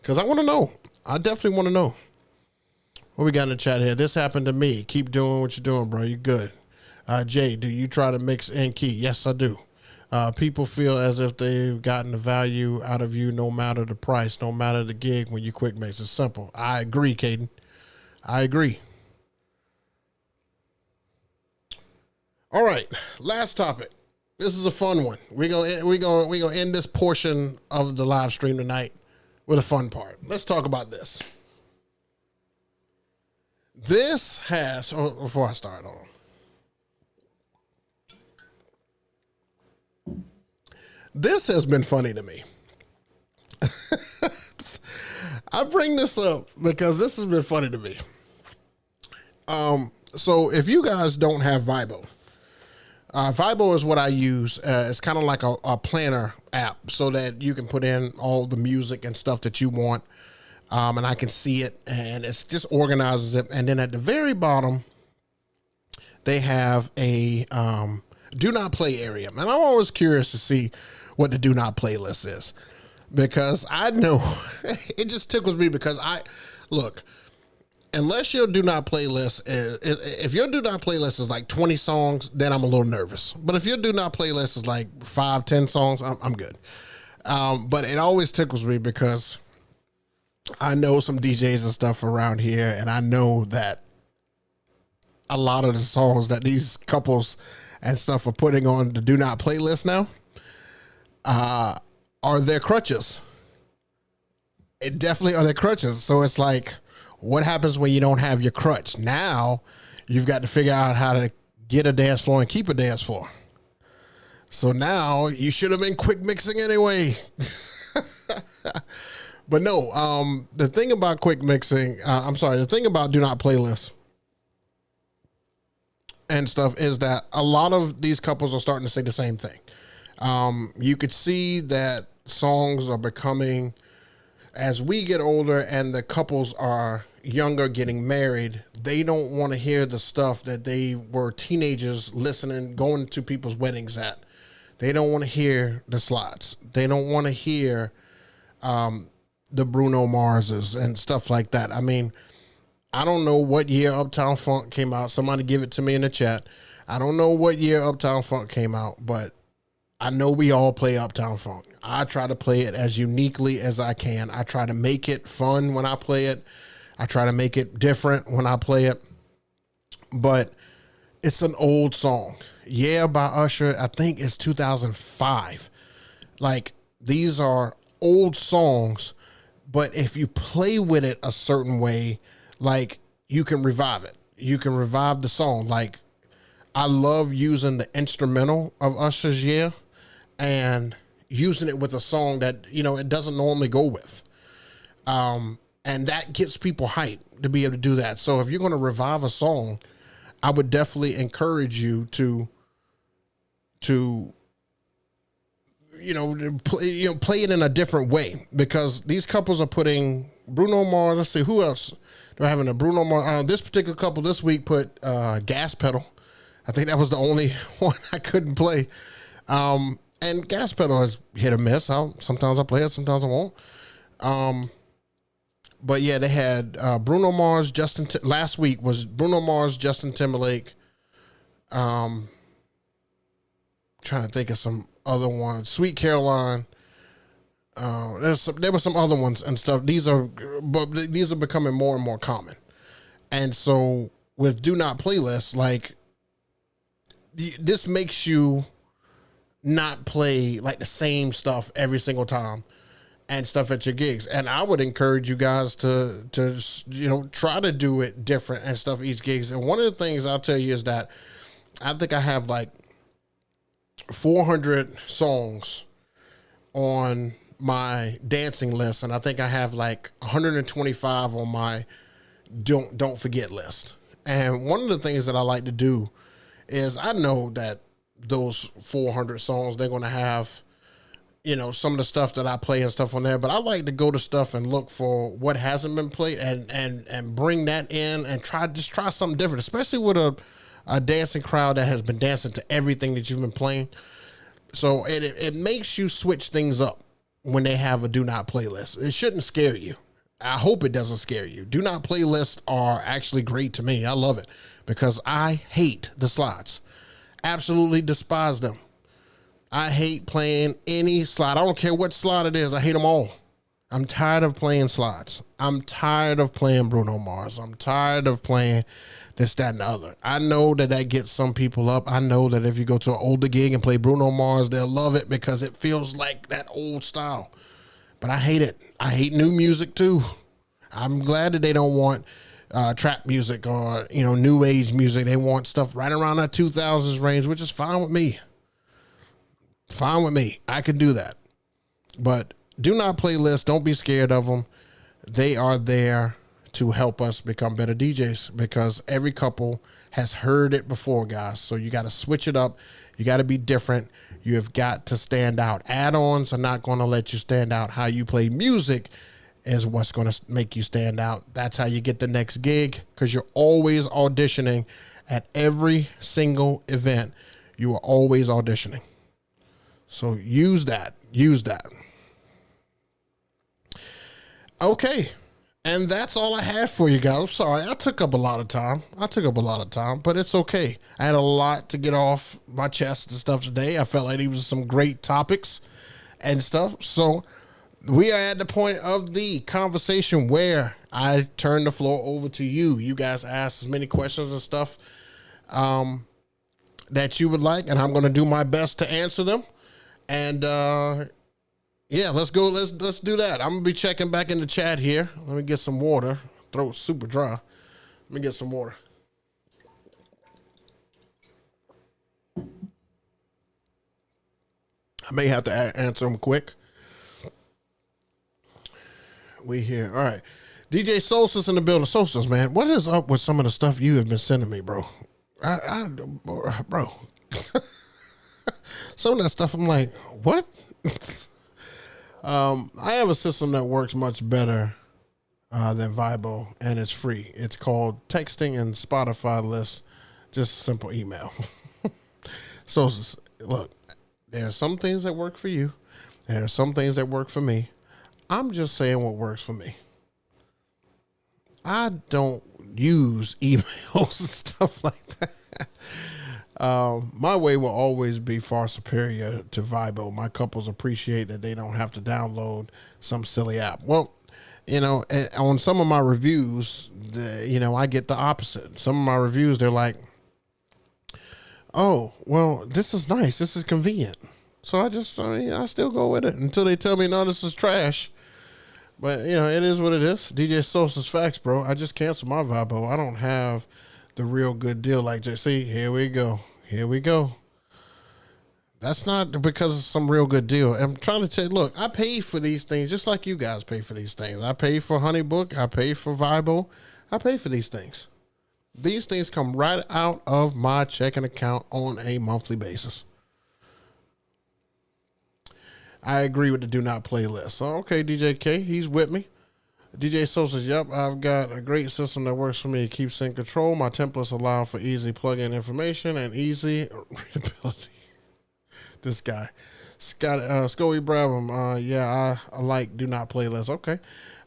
Because I want to know. I definitely want to know. What we got in the chat here? This happened to me. Keep doing what you're doing, bro. You're good. Jay, do you try to mix in key? Yes, I do. People feel as if they've gotten the value out of you no matter the price, no matter the gig when you quick mix. It's simple. I agree, Caden. I agree. All right, last topic. This is a fun one. We're gonna end this portion of the live stream tonight with a fun part. Let's talk about this. This has, before I start, hold on. This has been funny to me. I bring this up because this has been funny to me. So if you guys don't have Vibo, Vibo is what I use. It's kind of like a planner app so that you can put in all the music and stuff that you want. And I can see it, and it just organizes it. And then at the very bottom, they have a do not play area. And I'm always curious to see what the do not play list is, because I know it just tickles me because look, unless your do not playlist if your do not playlist is like 20 songs, then I'm a little nervous. But if your do not playlist is like 5-10 songs, I'm good. But it always tickles me because I know some DJs and stuff around here, and I know that a lot of the songs that these couples and stuff are putting on the do not playlist now are their crutches. It definitely are their crutches. So it's like, what happens when you don't have your crutch? Now you've got to figure out how to get a dance floor and keep a dance floor. So now you should have been quick mixing anyway. But no, the thing about quick mixing, the thing about do not playlist and stuff is that a lot of these couples are starting to say the same thing. You could see that songs are becoming, as we get older and the couples are younger, getting married, they don't want to hear the stuff that they were teenagers listening, going to people's weddings at. They don't want to hear the slots. They don't want to hear the Bruno Marses and stuff like that. I mean, I don't know what year Uptown Funk came out. Somebody give it to me in the chat. I don't know what year Uptown Funk came out, but I know we all play Uptown Funk. I try to play it as uniquely as I can. I try to make it fun when I play it. I try to make it different when I play it. But it's an old song. Yeah, by Usher, I think it's 2005. Like, these are old songs, but if you play with it a certain way, like, you can revive it. You can revive the song. Like, I love using the instrumental of Usher's Yeah and using it with a song that, it doesn't normally go with. And that gets people hyped to be able to do that. So if you're going to revive a song, I would definitely encourage you to play it in a different way, because these couples are putting Bruno Mars. Let's see, who else? They're having a Bruno Mars. This particular couple this week put Gas Pedal. I think that was the only one I couldn't play. And Gas Pedal is hit or miss. Sometimes I play it, sometimes I won't. But yeah, they had Bruno Mars, last week was Bruno Mars, Justin Timberlake. Trying to think of some other ones. Sweet Caroline. There were some other ones and stuff. These are becoming more and more common. And so with do not playlists, like, this makes you not play like the same stuff every single time and stuff at your gigs. And I would encourage you guys to try to do it different and stuff each gigs. And one of the things I'll tell you is that I think I have like 400 songs on my dancing list, and I think I have like 125 on my don't forget list. And one of the things that I like to do is I know that those 400 songs, they're going to have, some of the stuff that I play and stuff on there, but I like to go to stuff and look for what hasn't been played and bring that in and try something different, especially with a dancing crowd that has been dancing to everything that you've been playing. So it makes you switch things up when they have a do not playlist. It shouldn't scare you. I hope it doesn't scare you. Do not playlists are actually great to me. I love it because I hate the slides. Absolutely despise them. I hate playing any slide. I don't care what slide it is. I hate them all. I'm tired of playing slides. I'm tired of playing Bruno Mars. I'm tired of playing this, that, and the other. I know that gets some people up. I know that if you go to an older gig and play Bruno Mars, they'll love it because it feels like that old style. But I hate it. I hate new music too. I'm glad that they don't want trap music or, new age music. They want stuff right around that 2000s range, which is fine with me. Fine with me. I can do that. But do not playlists. Don't be scared of them. They are there to help us become better DJs because every couple has heard it before, guys. So you got to switch it up. You got to be different. You have got to stand out. Add-ons are not going to let you stand out. How you play music is what's going to make you stand out. That's how you get the next gig because you're always auditioning at every single event. You are always auditioning. So use that. Use that. Okay. And that's all I had for you guys. I'm sorry. I took up a lot of time. But it's okay. I had a lot to get off my chest and stuff today. I felt like these were some great topics and stuff. So we are at the point of the conversation where I turn the floor over to you. You guys ask as many questions and stuff that you would like, and I'm going to do my best to answer them. And yeah, let's go. Let's do that. I'm gonna be checking back in the chat here. Let me get some water. Throat's super dry. Let me get some water. I may have to answer them quick. We here. All right. DJ Solstice in the building. Solstice, man, what is up with some of the stuff you have been sending me, bro? Bro. Some of that stuff, I'm like, what? I have a system that works much better than Vibo, and it's free. It's called texting and Spotify lists. Just simple email. So, look, there are some things that work for you. There are some things that work for me. I'm just saying what works for me. I don't use emails and stuff like that. My way will always be far superior to Vibo. My couples appreciate that they don't have to download some silly app. Well, on some of my reviews, I get the opposite. Some of my reviews, they're like, oh, well, this is nice. This is convenient. So I still go with it until they tell me, no, this is trash. But, it is what it is. DJ Sosa's facts, bro. I just canceled my Vibo. I don't have the real good deal like JC. Here we go. That's not because of some real good deal. I'm trying to tell you, look, I pay for these things just like you guys pay for these things. I pay for Honeybook. I pay for Vibo. I pay for these things. These things come right out of my checking account on a monthly basis. I agree with the do not playlist. So, okay, DJ K, he's with me. DJ Soul says, yep, I've got a great system that works for me. It keeps in control. My templates allow for easy plug-in information and easy readability. This guy. Scully Brabham, yeah, I like do not playlist. Okay.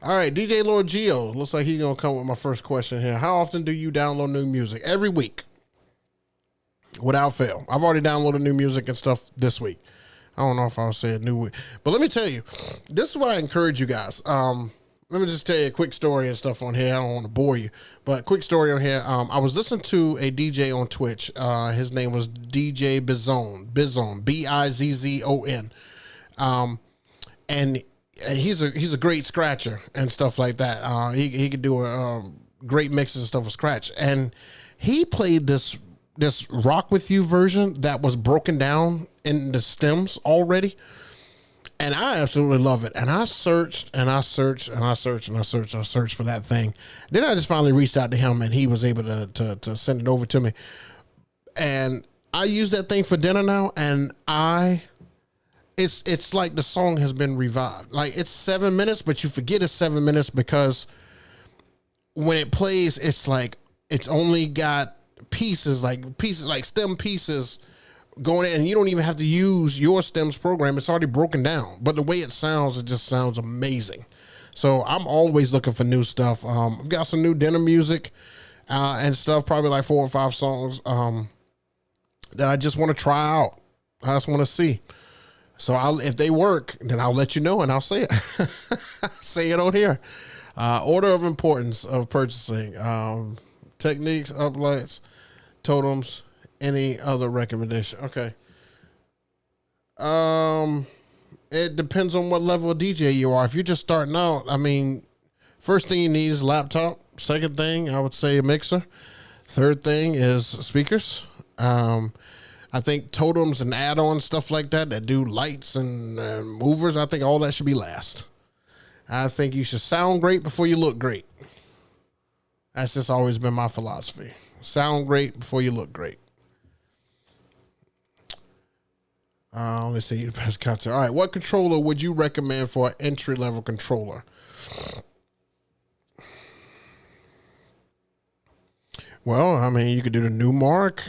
All right, DJ Lord Geo. Looks like he's going to come with my first question here. How often do you download new music? Every week. Without fail. I've already downloaded new music and stuff this week. I don't know if I'll say a new week. But let me tell you, this is what I encourage you guys. Let me just tell you a quick story and stuff on here. I don't want to bore you, but quick story on here. I was listening to a DJ on Twitch. His name was DJ Bizzon, Bizzon. And he's a great scratcher and stuff like that. He could do a great mixes and stuff with scratch. And he played this Rock With You version that was broken down in the stems already. And I absolutely love it. And I searched and I searched and I searched and I searched and I searched for that thing. Then I just finally reached out to him and he was able to send it over to me. And I use that thing for dinner now, and it's like the song has been revived. Like, it's 7 minutes, but you forget it's 7 minutes because when it plays, it's like it's only got pieces like stem pieces going in, and you don't even have to use your stems program. It's already broken down, but the way it just sounds amazing. So I'm always looking for new stuff. I've got some new dinner music and stuff, probably like 4 or 5 songs that I just want to try out. I just want to see. So if they work, then I'll let you know and I'll say it. Say it on here. Order of importance of purchasing. Techniques, uplights, totems, any other recommendation. Okay. It depends on what level of DJ you are. If you're just starting out, I mean, first thing you need is a laptop. Second thing, I would say a mixer. Third thing is speakers. I think totems and add-ons, stuff like that do lights and movers, I think all that should be last. I think you should sound great before you look great. That's just always been my philosophy. Sound great before you look great. Let me see the best content. All right, what controller would you recommend for an entry-level controller? Well, I mean, you could do the Newmark,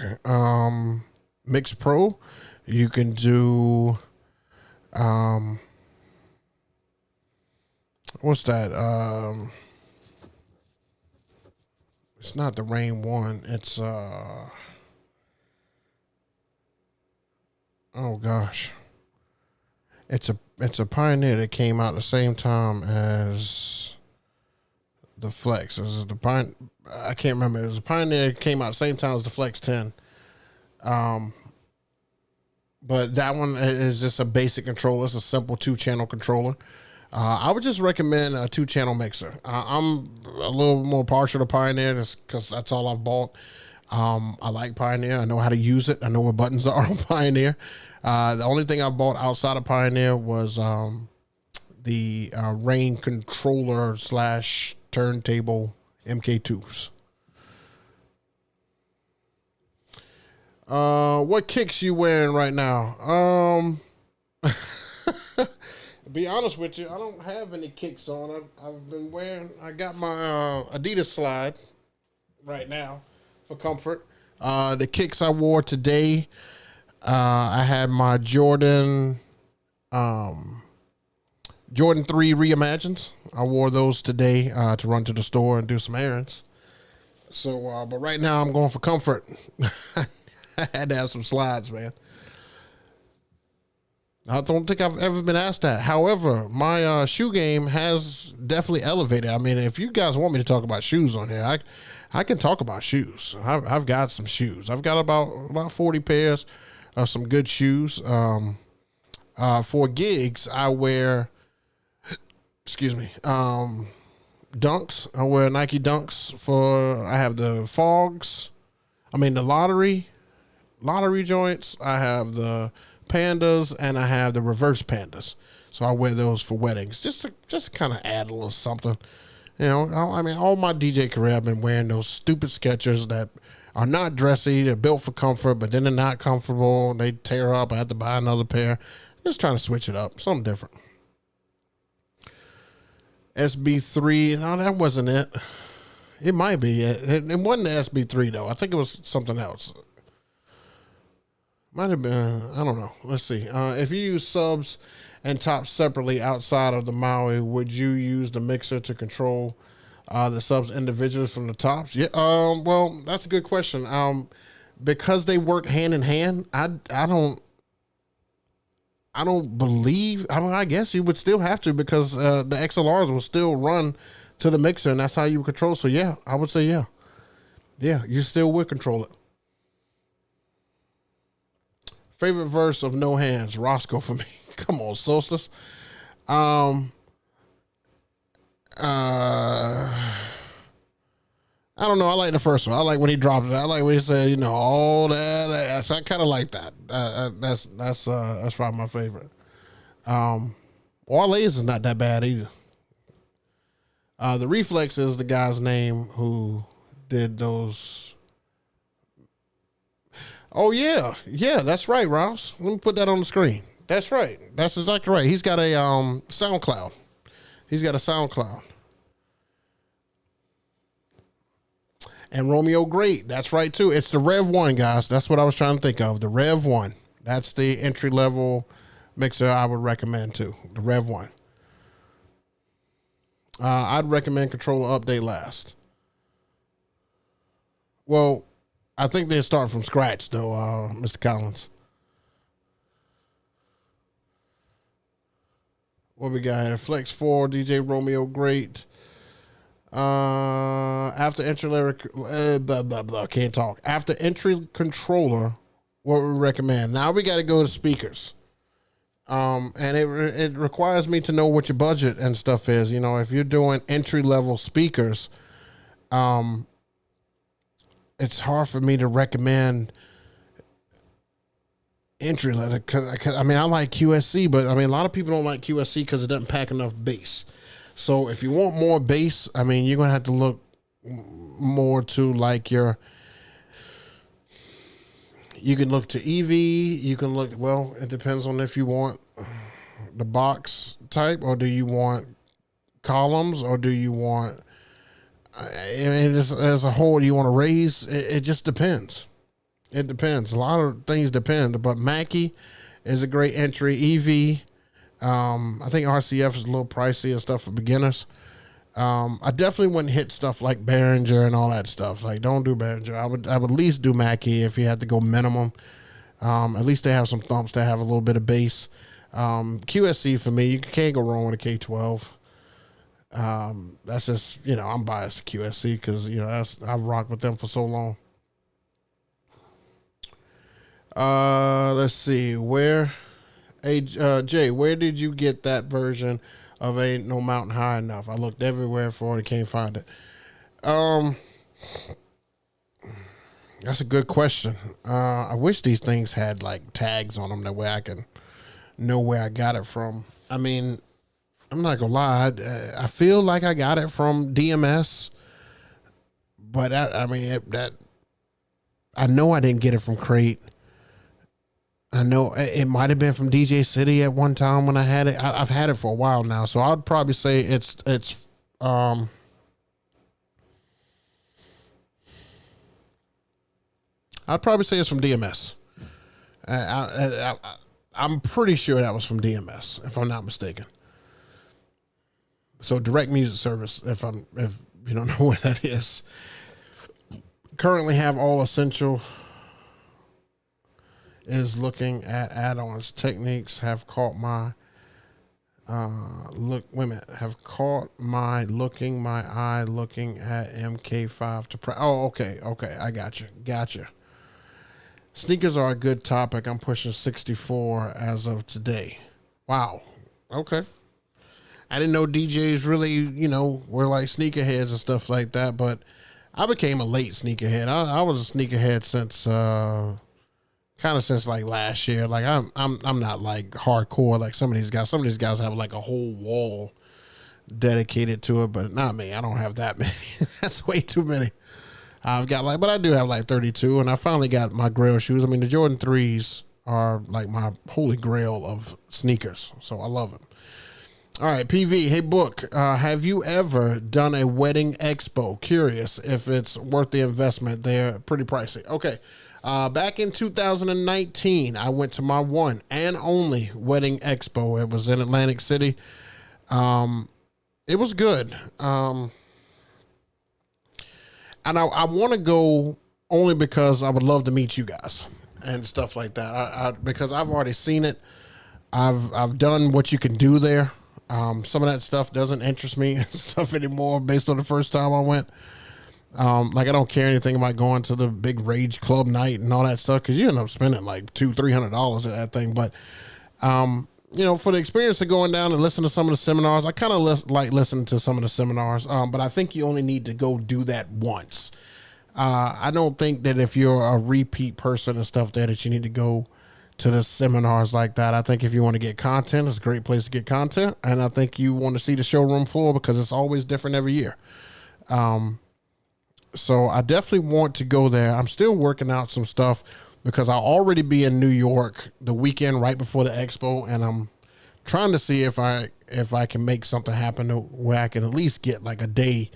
Mix Pro. You can do, what's that? It's not the Rain One. It's oh gosh, it's a Pioneer that came out the same time as the Flex. It was I can't remember. It was a Pioneer that came out the same time as the Flex 10. But that one is just a basic controller. It's a simple 2-channel controller. I would just recommend a 2-channel mixer. I'm a little more partial to Pioneer just because that's all I've bought. I like Pioneer. I know how to use it. I know what buttons are on Pioneer. The only thing I bought outside of Pioneer was the Rain controller / turntable MK2s. What kicks you wearing right now? To be honest with you, I don't have any kicks on. I got my Adidas slide right now for comfort. The kicks I wore today, I had my Jordan 3 Reimagines. I wore those today to run to the store and do some errands. So, but right now I'm going for comfort. I had to have some slides, man. I don't think I've ever been asked that. However, my shoe game has definitely elevated. I mean, if you guys want me to talk about shoes on here, I can talk about shoes. I've got some shoes. I've got about 40 pairs of some good shoes. For gigs, I wear, Dunks. I wear Nike Dunks I have the Fogs. the lottery joints. I have the Pandas and I have the reverse Pandas. So I wear those for weddings just to kind of add a little something. All my DJ career I've been wearing those stupid Skechers that are not dressy. They're built for comfort, but then they're not comfortable. They tear up. I have to buy another pair. Just trying to switch it up. Something different. SB3. No, that wasn't it. It might be it. It wasn't the SB3 though. I think it was something else. Might have been, I don't know. Let's see. If you use subs and tops separately outside of the Maui, would you use the mixer to control the subs individually from the tops? Yeah. Well, that's a good question. Because they work hand in hand, I don't believe. I guess you would still have to because the XLRs will still run to the mixer, and that's how you control. So yeah, I would say yeah. Yeah, you still would control it. Favorite verse of No Hands, Roscoe for me. Come on, Solstice. I don't know. I like the first one. I like when he dropped it. I like when he said, all that. I kind of like that. That's probably my favorite. Wale's is not that bad either. The Reflex is the guy's name who did those. Oh yeah, that's right, Ross. Let me put that on the screen. That's right. That's exactly right. He's got a SoundCloud. He's got a SoundCloud. And Romeo Great, that's right too. It's the Rev 1, guys. That's what I was trying to think of. The Rev 1. That's the entry level mixer I would recommend too. The Rev 1. I'd recommend Controller Update last. Well, I think they start from scratch though, Mr. Collins. What we got here? Flex 4, DJ Romeo Great. After entry blah blah blah. Can't talk. After entry controller, what we recommend? Now we got to go to speakers. And it requires me to know what your budget and stuff is. You know, if you're doing entry level speakers, it's hard for me to recommend entry level. Cause I mean, I like QSC, but I mean, a lot of people don't like QSC because it doesn't pack enough bass. So if you want more bass, I mean, you're going to have to look more to like you can look to EV, you can look, well, it depends on if you want the box type or do you want columns or do you want, I mean, as a whole, do you want to raise? It just depends. It depends. A lot of things depend, but Mackie is a great entry. EV, I think RCF is a little pricey and stuff for beginners. I definitely wouldn't hit stuff like Behringer and all that stuff. Like, don't do Behringer. I would at least do Mackie if you had to go minimum. At least they have some thumps that have a little bit of bass. QSC for me, you can't go wrong with a K12. That's just, you know, I'm biased to QSC because, you know, I've rocked with them for so long. Let's see where. Hey, Jay, where did you get that version of Ain't No Mountain High Enough? I looked everywhere for it, can't find it. That's a good question. I wish these things had like tags on them that way I can know where I got it from. I mean, I'm not gonna lie. I feel like I got it from DMS, but I know I didn't get it from Crate. I know it might have been from DJ City at one time when I had it. I've had it for a while now, so I'd probably say it's I'd probably say it's from DMS. I'm pretty sure that was from DMS, if I'm not mistaken. So Direct Music Service, if you don't know what that is. Currently have all essential. Is looking at add-ons. Techniques have caught my have caught my eye looking at MK5 to okay, I gotcha. Sneakers are a good topic. I'm pushing 64 as of today. Wow. Okay. I didn't know DJs really, you know, were like sneakerheads and stuff like that, but I became a late sneakerhead. I was a sneakerhead since kind of since like last year. Like I'm not like hardcore like some of these guys. Some of these guys have like a whole wall dedicated to it, but not me. I don't have that many. That's way too many. I've got like, but I do have like 32, and I finally got my Grail shoes. I mean, the Jordan 3s are like my holy grail of sneakers, so I love them. All right, PV, hey Book, have you ever done a wedding expo? Curious if it's worth the investment. They're pretty pricey. Okay. Back in 2019, I went to my one and only wedding expo. It was in Atlantic City. It was good. And I want to go only because I would love to meet you guys and stuff like that. Because I've already seen it. I've done what you can do there. Some of that stuff doesn't interest me and stuff anymore based on the first time I went. Like I don't care anything about going to the big rage club night and all that stuff because you end up spending like $200-300 at that thing. But you know, for the experience of going down and listen to some of the seminars, I kind of like listening to some of the seminars. But I think you only need to go do that once. I don't think that if you're a repeat person and stuff that you need to go to the seminars like that. I think if you want to get content, it's a great place to get content. And I think you want to see the showroom floor because it's always different every year. So I definitely want to go there. I'm still working out some stuff because I'll already be in New York the weekend right before the expo, and I'm trying to see if I can make something happen where I can at least get like a day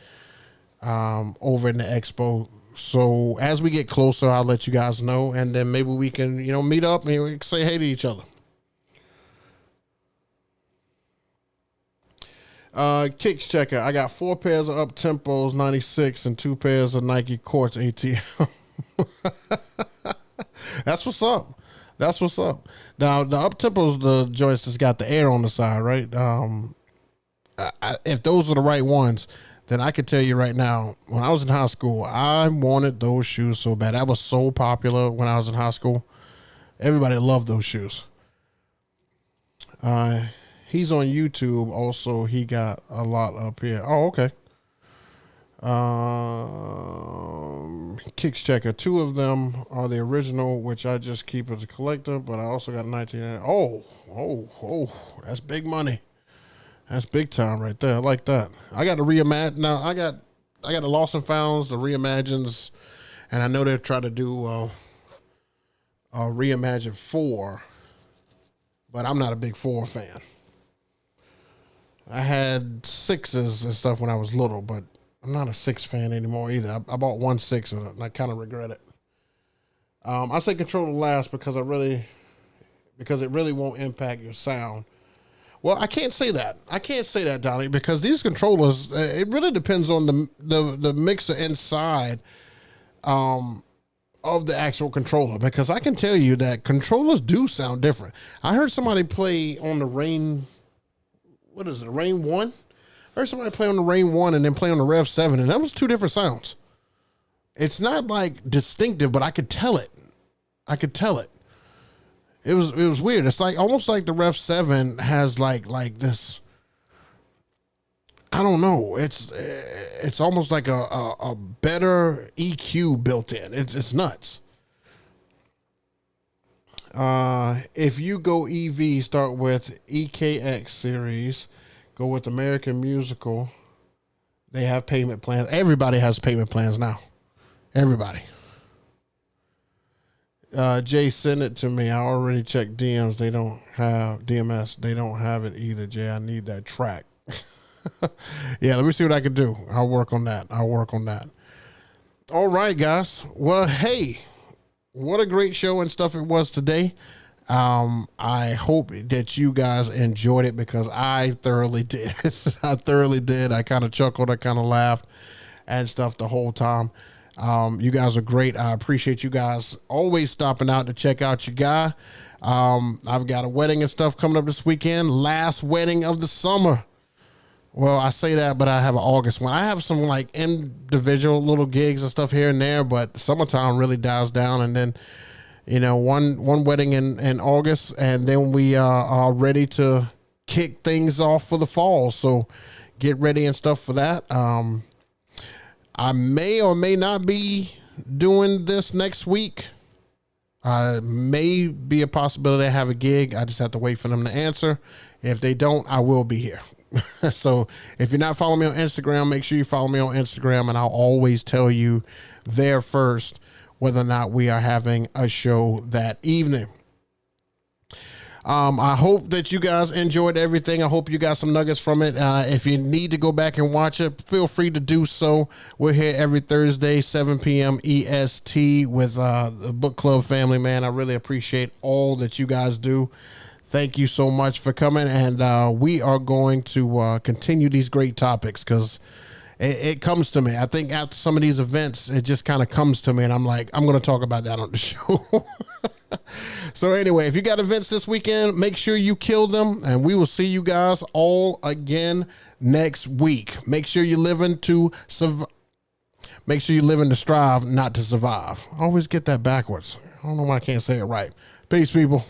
over in the expo. So as we get closer, I'll let you guys know, and then maybe we can, meet up and we can say hey to each other. Kicks checker. I got 4 pairs of Up Tempos 96 and 2 pairs of Nike Quartz ATM. That's what's up. That's what's up. Now the Up Tempos, the joints that's got the air on the side, right? If those are the right ones, then I could tell you right now, when I was in high school, I wanted those shoes so bad. That was so popular when I was in high school. Everybody loved those shoes. He's on YouTube. Also, he got a lot up here. Oh, okay. Kicks checker. 2 of them are the original, which I just keep as a collector, but I also got 19. Oh, that's big money. That's big time right there. I like that. I got to reimagine. Now I got the Lost and Founds, the Reimagines, and I know they're trying to do a Reimagine 4, but I'm not a big 4 fan. I had 6s and stuff when I was little, but I'm not a 6 fan anymore either. I bought 1 6 and I kind of regret it. I say controller last because it really won't impact your sound. Well, I can't say that. I can't say that, Donnie, because these controllers, it really depends on the mixer inside of the actual controller, because I can tell you that controllers do sound different. I heard somebody play on the Rain, Rain 1? I heard somebody play on the Rain 1 and then play on the Rev 7, and that was 2 different sounds. It's not like distinctive, but I could tell it. It was weird. It's like almost like the Rev 7 has like this. I don't know. It's almost like a better EQ built in. It's nuts. If you go EV, start with EKX series. Go with American Musical. They have payment plans. Everybody has payment plans now. Everybody. Jay, send it to me. I already checked DMs. They don't have DMS. They don't have it either, Jay. I need that track. Yeah, let me see what I can do. I'll work on that. All right, guys. Well, hey, what a great show and stuff it was today. I hope that you guys enjoyed it, because I thoroughly did. I kind of chuckled. I kind of laughed and stuff the whole time. You guys are great. I appreciate you guys always stopping out to check out your guy. I've got a wedding and stuff coming up this weekend. Last wedding of the summer. Well, I say that, but I have an August one. I have some like individual little gigs and stuff here and there, but summertime really dies down. And then, one wedding in August, and then we are ready to kick things off for the fall. So get ready and stuff for that. I may or may not be doing this next week. May be a possibility I have a gig. I just have to wait for them to answer. If they don't, I will be here. So if you're not following me on Instagram, make sure you follow me on Instagram, and I'll always tell you there first whether or not we are having a show that evening. I hope that you guys enjoyed everything. I hope you got some nuggets from it. If you need to go back and watch it, feel free to do so. We're here every Thursday, 7 p.m. EST with the book club family, man. I really appreciate all that you guys do. Thank you so much for coming. And we are going to continue these great topics, because it comes to me. I think after some of these events, it just kind of comes to me, and I'm like, I'm going to talk about that on the show. So anyway, if you got events this weekend, make sure you kill them, and we will see you guys all again next week. Make sure you're living to survive. Make sure you're living to strive, not to survive. I always get that backwards. I don't know why I can't say it right. Peace, people.